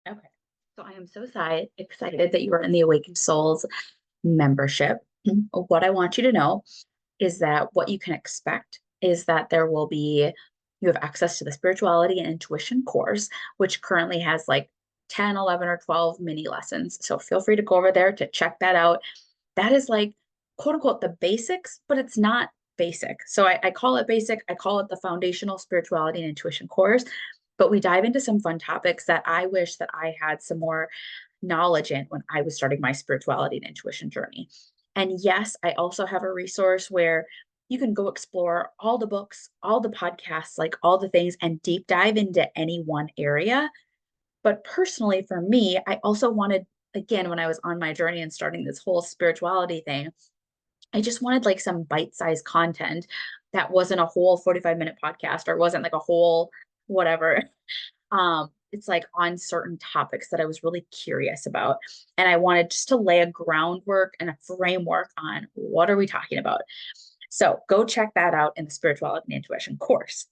Okay. So I am so excited that you are in the Awakened Souls membership. What I want you to know is that what you can expect is that you have access to the spirituality and intuition course, which currently has like 10, 11, or 12 mini lessons. So feel free to go over there to check that out. That is like, quote unquote, the basics, but it's not basic. So I call it basic. I call it the foundational spirituality and intuition course. But we dive into some fun topics that I wish that I had some more knowledge in when I was starting my spirituality and intuition journey. And yes, I also have a resource where you can go explore all the books, all the podcasts, like all the things, and deep dive into any one area. But personally, for me, I also wanted, again, when I was on my journey and starting this whole spirituality thing, I just wanted like some bite-sized content that wasn't a whole 45-minute podcast or wasn't like a whole whatever. It's like on certain topics that I was really curious about. And I wanted just to lay a groundwork and a framework on what are we talking about. So go check that out in the spirituality and intuition course.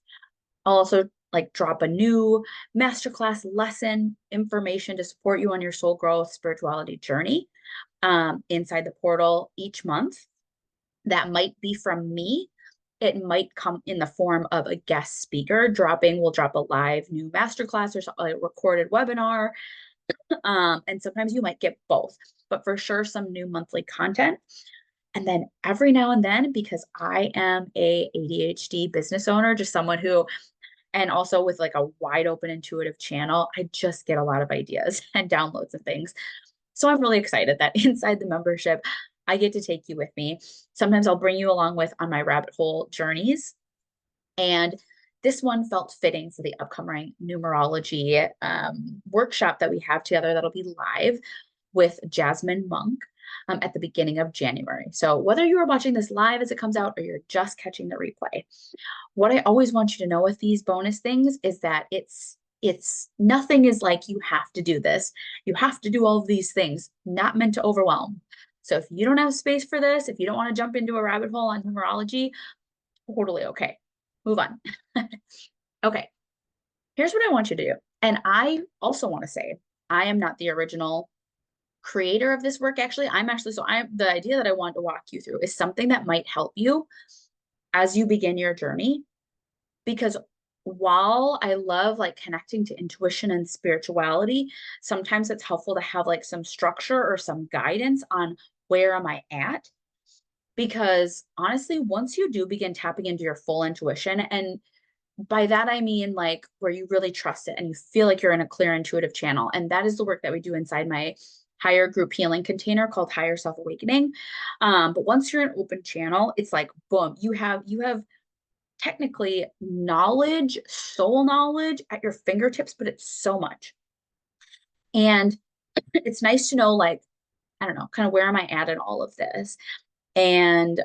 I'll also like drop a new masterclass lesson information to support you on your soul growth spirituality journey inside the portal each month. That might be from me. It might come in the form of a guest speaker we'll drop a live new masterclass or a recorded webinar. And sometimes you might get both, but for sure some new monthly content. And then every now and then, because I am a ADHD business owner, just someone who, and also with like a wide open intuitive channel, I just get a lot of ideas and downloads and things. So I'm really excited that inside the membership, I get to take you with me. Sometimes I'll bring you along with on my rabbit hole journeys. And this one felt fitting for the upcoming numerology workshop that we have together that'll be live with Jasmine Monk at the beginning of January. So whether you are watching this live as it comes out or you're just catching the replay, what I always want you to know with these bonus things is that it's nothing is like you have to do this. You have to do all of these things, not meant to overwhelm. So if you don't have space for this, if you don't want to jump into a rabbit hole on numerology, totally okay. Move on. Okay. Here's what I want you to do. And I also want to say, I am not the original creator of this work. I'm the idea that I want to walk you through is something that might help you as you begin your journey. Because while I love like connecting to intuition and spirituality, sometimes it's helpful to have like some structure or some guidance on where am I at. Because honestly, once you do begin tapping into your full intuition, and by that I mean like where you really trust it and you feel like you're in a clear intuitive channel. And that is the work that we do inside my higher group healing container called Higher Self Awakening. But once you're an open channel, it's like boom, you have technically knowledge, soul knowledge at your fingertips, but it's so much. And it's nice to know, like, I don't know, kind of where am I at in all of this? And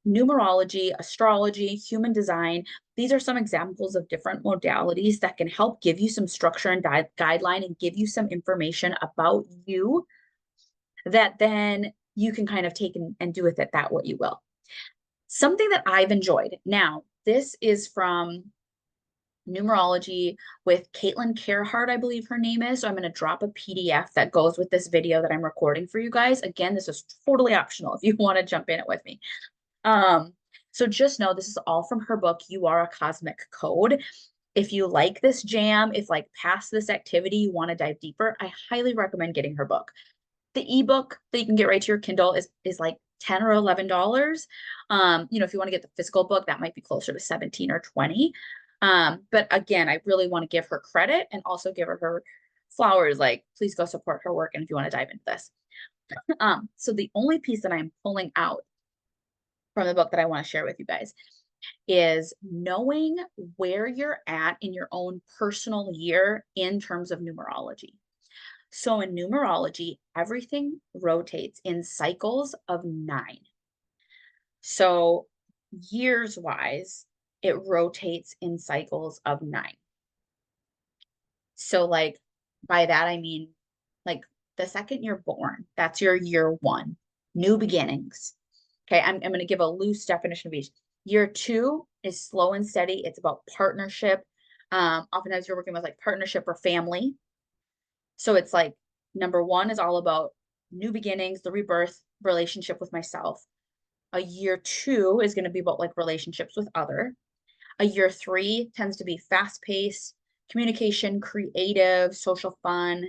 numerology, astrology, human design, these are some examples of different modalities that can help give you some structure and guideline and give you some information about you that then you can kind of take and do with it that what you will. Something that I've enjoyed. Now, this is from numerology with Caitlin Carehart, I believe her name is. So I'm going to drop a PDF that goes with this video that I'm recording for you guys. Again, this is totally optional if you want to jump in it with me. Um, so just know this is all from her book, You Are a Cosmic Code. If you like this jam, if like past this activity, you want to dive deeper, I highly recommend getting her book. The ebook that you can get right to your Kindle is like 10 or $11. If you want to get the physical book, that might be closer to 17 or 20. But again, I really want to give her credit and also give her flowers. Like, please go support her work. And if you want to dive into this. So the only piece that I'm pulling out from the book that I want to share with you guys is knowing where you're at in your own personal year in terms of numerology. So in numerology, everything rotates in cycles of 9. So years wise, it rotates in cycles of 9. So like by that, I mean, like the second you're born, that's your year 1, new beginnings. Okay, I'm going to give a loose definition of each. Year 2 is slow and steady. It's about partnership. Oftentimes you're working with like partnership or family. So it's like number one is all about new beginnings, the rebirth, relationship with myself. A year two is going to be about like relationships with other. A year three tends to be fast paced, communication, creative, social fun.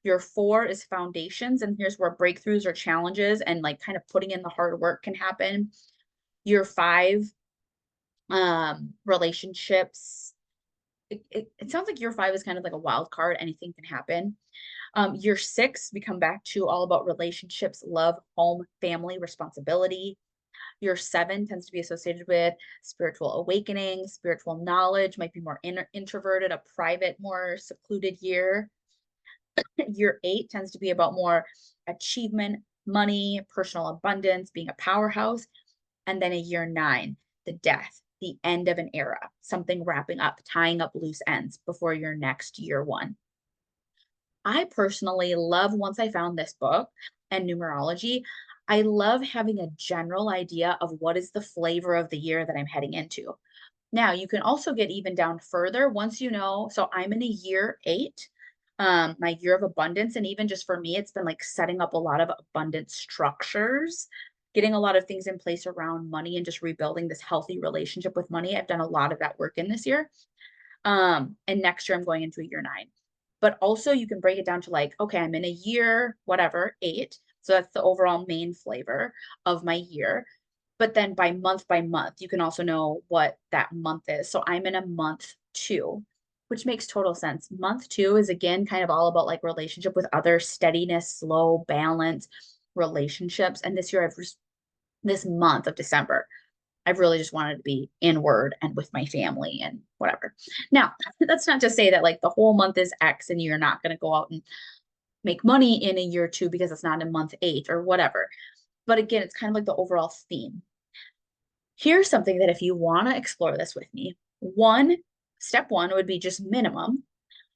Year four is foundations, and here's where breakthroughs or challenges and like kind of putting in the hard work can happen. Year five, relationships. It sounds like year five is kind of like a wild card. Anything can happen. Year six, we come back to all about relationships, love, home, family, responsibility. Year seven tends to be associated with spiritual awakening, spiritual knowledge, might be more introverted, a private, more secluded year. Year eight tends to be about more achievement, money, personal abundance, being a powerhouse. And then a year nine, the death, the end of an era, something wrapping up, tying up loose ends before your next year one. I personally love, once I found this book and numerology, I love having a general idea of what is the flavor of the year that I'm heading into. Now, you can also get even down further once you know. So I'm in a year eight, my year of abundance. And even just for me, it's been like setting up a lot of abundant structures, getting a lot of things in place around money and just rebuilding this healthy relationship with money. I've done a lot of that work in this year. And next year I'm going into a year nine. But also you can break it down to like, okay, I'm in a year, whatever, eight. So that's the overall main flavor of my year. But then by month, you can also know what that month is. So I'm in a month two, which makes total sense. Month two is again kind of all about like relationship with others, steadiness, slow, balance, relationships. And this year I've this month of December, I've really just wanted to be inward and with my family and whatever. Now, that's not to say that like the whole month is X and you're not going to go out and make money in a year two because it's not in month eight or whatever. But again, it's kind of like the overall theme. Here's something that if you want to explore this with me, step one would be just minimum.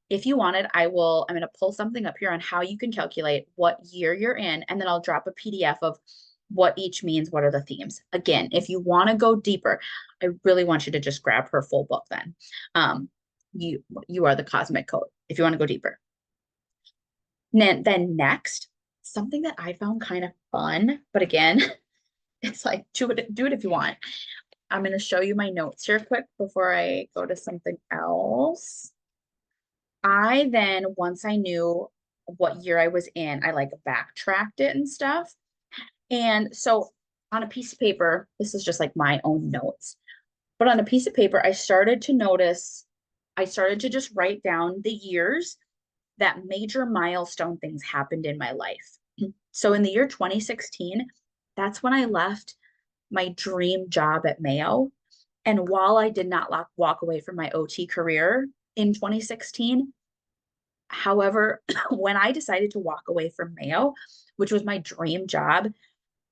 If you wanted, I'm going to pull something up here on how you can calculate what year you're in, and then I'll drop a PDF of what each means, what are the themes. Again, if you want to go deeper, I really want you to just grab her full book then. Um, you are the cosmic code if you want to go deeper. Then next, something that I found kind of fun, but again, it's like do it if you want. I'm going to show you my notes here quick before I go to something else. I then, once I knew what year I was in, I like backtracked it and stuff. And so on a piece of paper, this is just like my own notes, but on a piece of paper, I started to just write down the years that major milestone things happened in my life. So in the year 2016, that's when I left my dream job at Mayo. And while I did not walk away from my OT career in 2016, however, when I decided to walk away from Mayo, which was my dream job,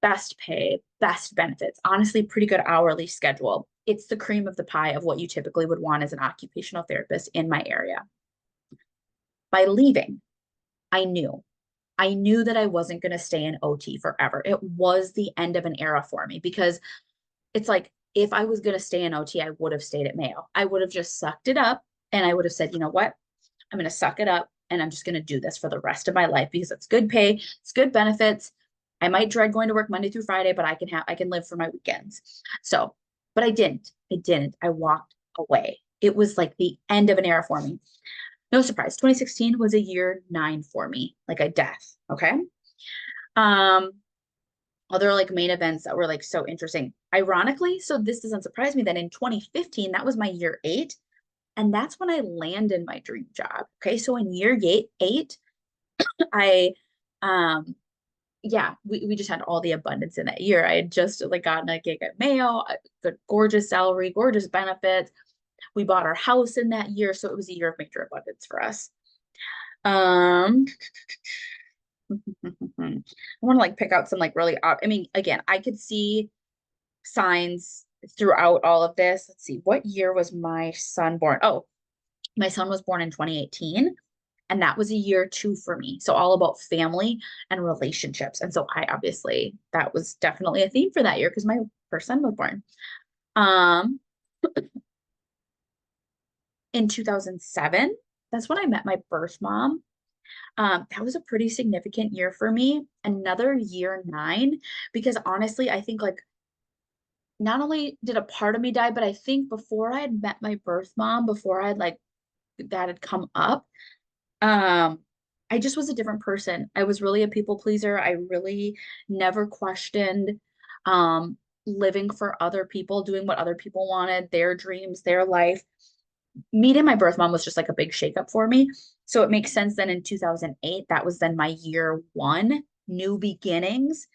best pay, best benefits, honestly, pretty good hourly schedule. It's the cream of the pie of what you typically would want as an occupational therapist in my area. By leaving, I knew. I knew that I wasn't going to stay in OT forever. It was the end of an era for me because it's like if I was going to stay in OT, I would have stayed at Mayo. I would have just sucked it up and I would have said, you know what? I'm going to suck it up and I'm just going to do this for the rest of my life because it's good pay, it's good benefits. I might dread going to work Monday through Friday, but I can live for my weekends. So, but I didn't. I walked away. It was like the end of an era for me. No surprise. 2016 was a year nine for me, like a death. Okay. Um, Other like main events that were like so interesting. Ironically, so this doesn't surprise me that in 2015, that was my year eight. And that's when I landed my dream job. Okay. So in year eight, I um yeah, we just had all the abundance in that year. I had just like gotten a gig at Mayo, good gorgeous salary, gorgeous benefits. We bought our house in that year, so it was a year of major abundance for us. Um I want to like pick out some like really I mean, again, I could see signs throughout all of this. Let's see, what year was my son born? Oh, my son was born in 2018. And that was a year two for me. So all about family and relationships. And so I obviously, that was definitely a theme for that year because my first son was born. Um, in 2007, that's when I met my birth mom. That was a pretty significant year for me. Another year nine, because honestly, I think like not only did a part of me die, but I think before I had met my birth mom, before I had like that had come up, um, I just was a different person. I was really a people pleaser. I really never questioned living for other people, doing what other people wanted, their dreams, their life. Meeting my birth mom was just like a big shakeup for me. So it makes sense then in 2008, that was then my year one, new beginnings.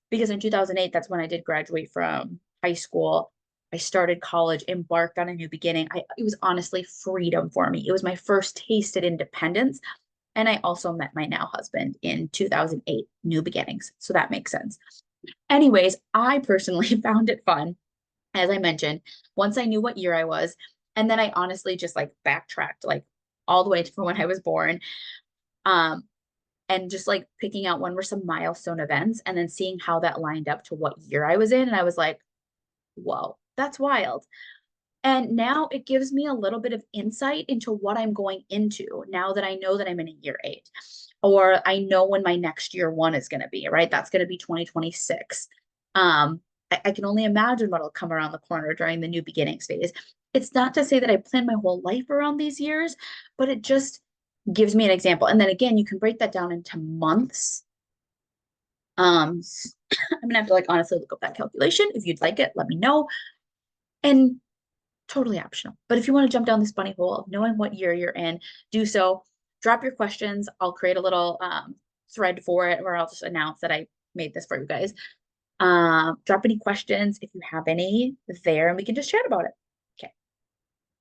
Because in 2008, that's when I did graduate from high school. I started college, embarked on a new beginning. It was honestly freedom for me. It was my first taste at independence. And I also met my now husband in 2008, new beginnings. So that makes sense. Anyways, I personally found it fun, as I mentioned, once I knew what year I was. And then I honestly just like backtracked like all the way to when I was born. Um, and just like picking out when were some milestone events and then seeing how that lined up to what year I was in. And I was like, whoa, that's wild. And now it gives me a little bit of insight into what I'm going into now that I know that I'm in a year eight, or I know when my next year one is going to be, right? That's going to be 2026. I can only imagine what'll come around the corner during the new beginnings phase. It's not to say that I plan my whole life around these years, but it just gives me an example. And then again, you can break that down into months. Um, I'm gonna have to like honestly look up that calculation. If you'd like it, let me know. And totally optional. But if you want to jump down this bunny hole of knowing what year you're in, do so. Drop your questions. I'll create a little thread for it where I'll just announce that I made this for you guys. Drop any questions if you have any there, and we can just chat about it.